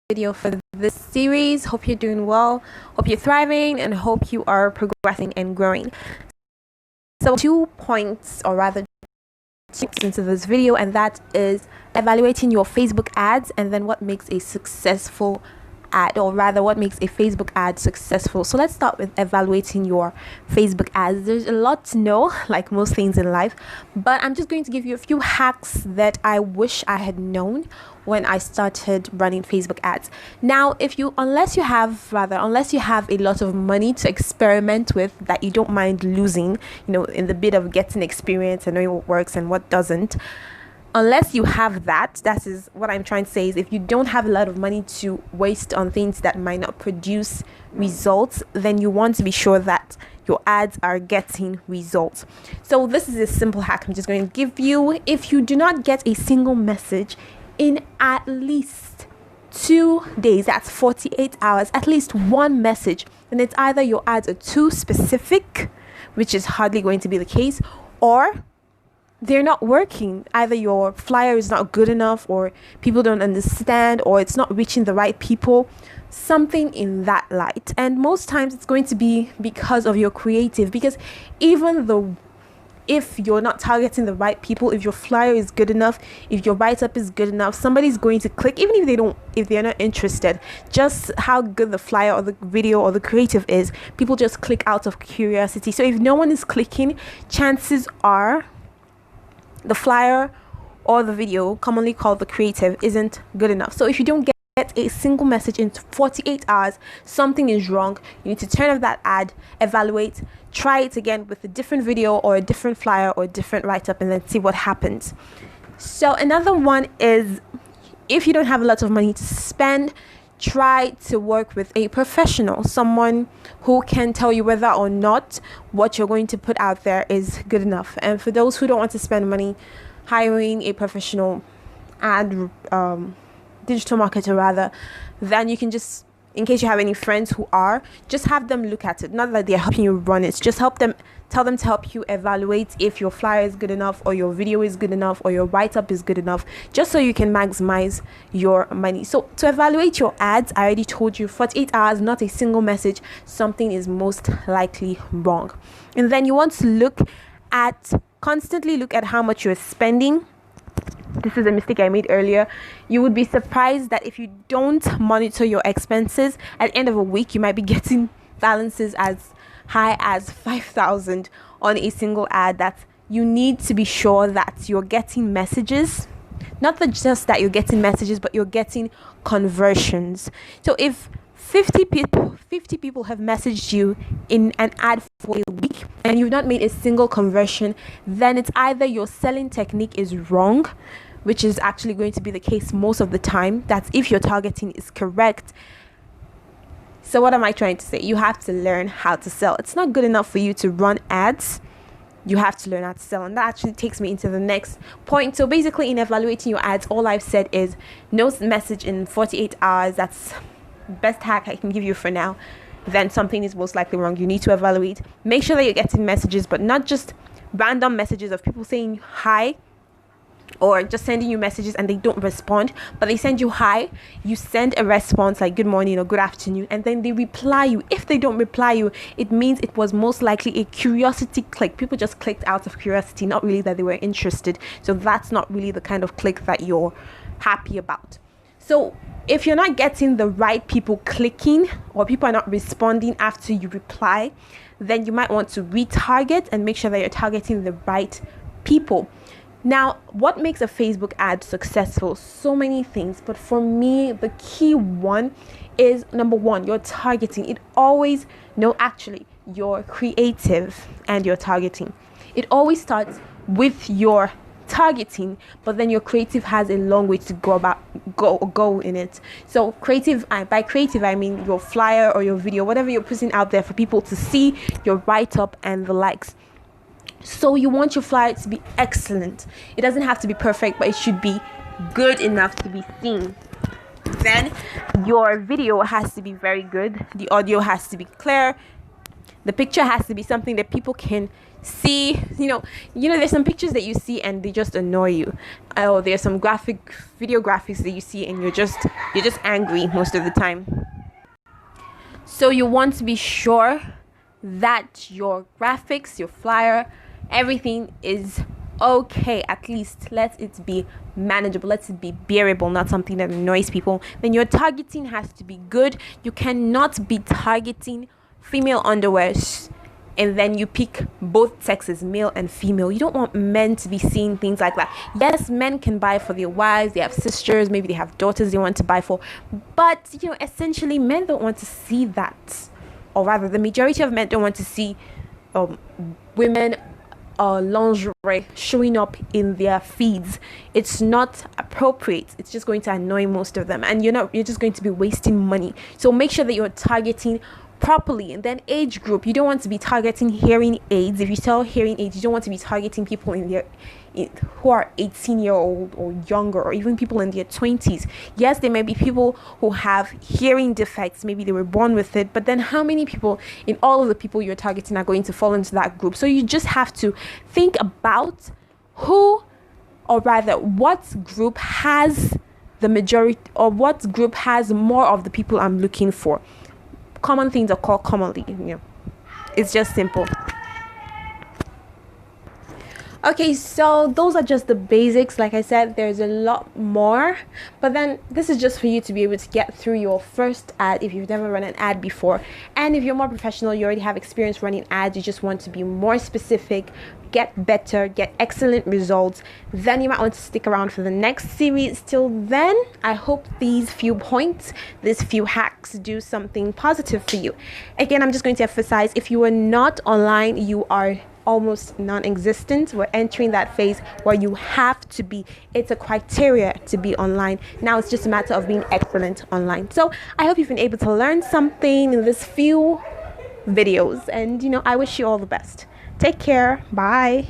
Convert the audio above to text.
video for this series. Hope you're doing well, hope you're thriving, and hope you are progressing and growing. So 2 points, or rather tips into this video, and that is evaluating your Facebook ads and then what makes a successful ad, or rather what makes a Facebook ad successful. So let's start with evaluating your Facebook ads. There's a lot to know, like most things in life, but I'm just going to give you a few hacks that I wish I had known when I started running Facebook ads. Now, unless you have a lot of money to experiment with that you don't mind losing, in the bit of getting experience and knowing what works and what doesn't. Unless you have that is what I'm trying to say, is if you don't have a lot of money to waste on things that might not produce results, then you want to be sure that your ads are getting results. So this is a simple hack I'm just going to give you. If you do not get a single message in at least 2 days, that's 48 hours, at least one message, then it's either your ads are too specific, which is hardly going to be the case, or they're not working. Either your flyer is not good enough, or people don't understand, or it's not reaching the right people, something in that light. And most times it's going to be because of your creative, because if you're not targeting the right people, if your flyer is good enough, if your write-up is good enough, somebody's going to click, even if they're not interested. Just how good the flyer or the video or the creative is, people just click out of curiosity. So if no one is clicking, chances are the flyer or the video, commonly called the creative, isn't good enough. So if you don't get a single message in 48 hours, something is wrong. You need to turn off that ad, evaluate, try it again with a different video or a different flyer or a different write-up, and then see what happens. So another one is, if you don't have a lot of money to spend, try to work with a professional, someone who can tell you whether or not what you're going to put out there is good enough. And for those who don't want to spend money, hiring a professional digital marketer rather, then you can just, in case you have any friends who are, just have them look at it. Not that they're helping you run it, just tell them to help you evaluate if your flyer is good enough, or your video is good enough, or your write-up is good enough, just so you can maximize your money. So to evaluate your ads, I already told you, 48 hours, not a single message, something is most likely wrong. And then you want to constantly look at how much you're spending. This is a mistake I made earlier. You would be surprised that if you don't monitor your expenses, at the end of a week, you might be getting balances as high as 5,000 on a single ad. That you need to be sure that you're getting messages, not just that you're getting messages, but you're getting conversions. So if 50 people have messaged you in an ad for a week and you've not made a single conversion, then it's either your selling technique is wrong, which is actually going to be the case most of the time. That's if your targeting is correct. So what am I trying to say? You have to learn how to sell. It's not good enough for you to run ads. You have to learn how to sell. And that actually takes me into the next point. So basically, in evaluating your ads, all I've said is no message in 48 hours. That's best hack I can give you for now. Then something is most likely wrong. You need to evaluate. Make sure that you're getting messages, but not just random messages of people saying hi, or just sending you messages and they don't respond, but they send you hi, you send a response like good morning or good afternoon, and then they reply you. If they don't reply you, it means it was most likely a curiosity click. People just clicked out of curiosity, not really that they were interested. So that's not really the kind of click that you're happy about. So if you're not getting the right people clicking, or people are not responding after you reply, then you might want to retarget and make sure that you're targeting the right people. Now, what makes a Facebook ad successful? So many things, but for me, the key one is, number one, your targeting. Your creative and your targeting. It always starts with your targeting, but then your creative has a long way to go in it. So by creative I mean your flyer or your video, whatever you're putting out there for people to see, your write-up and the likes. So you want your flyer to be excellent. It doesn't have to be perfect, but it should be good enough to be seen. Then your video has to be very good. The audio has to be clear. The picture has to be something that people can see. There's some pictures that you see and they just annoy you. Oh, there's some video graphics that you see and you're just angry most of the time. So you want to be sure that your graphics, your flyer, everything is okay. At least let it be manageable, let it be bearable, not something that annoys people. Then your targeting has to be good. You cannot be targeting female underwears and then you pick both sexes, male and female. You don't want men to be seeing things like that. Yes, men can buy for their wives, they have sisters, maybe they have daughters they want to buy for, but essentially men don't want to see that, or rather the majority of men don't want to see women lingerie showing up in their feeds. It's not appropriate. It's just going to annoy most of them, and you're just going to be wasting money. So make sure that you're targeting properly. And then age group, you don't want to be targeting hearing aids. If you sell hearing aids, you don't want to be targeting people who are 18-year-old or younger, or even people in their 20s. Yes, there may be people who have hearing defects, maybe they were born with it, but then how many people in all of the people you're targeting are going to fall into that group? So you just have to think about who, or rather what group has the majority, or what group has more of the people I'm looking for. Common things are called commonly. It's just simple. Okay, so those are just the basics. Like I said, there's a lot more, but then this is just for you to be able to get through your first ad if you've never run an ad before. And if you're more professional, you already have experience running ads, you just want to be more specific, get better, get excellent results, then you might want to stick around for the next series. Till then, I hope these few points, these few hacks do something positive for you. Again, I'm just going to emphasize, if you are not online, you are almost non-existent. We're entering that phase where you have to be. It's a criteria to be online. Now it's just a matter of being excellent online. So I hope you've been able to learn something in this few videos, and I wish you all the best. Take care. Bye.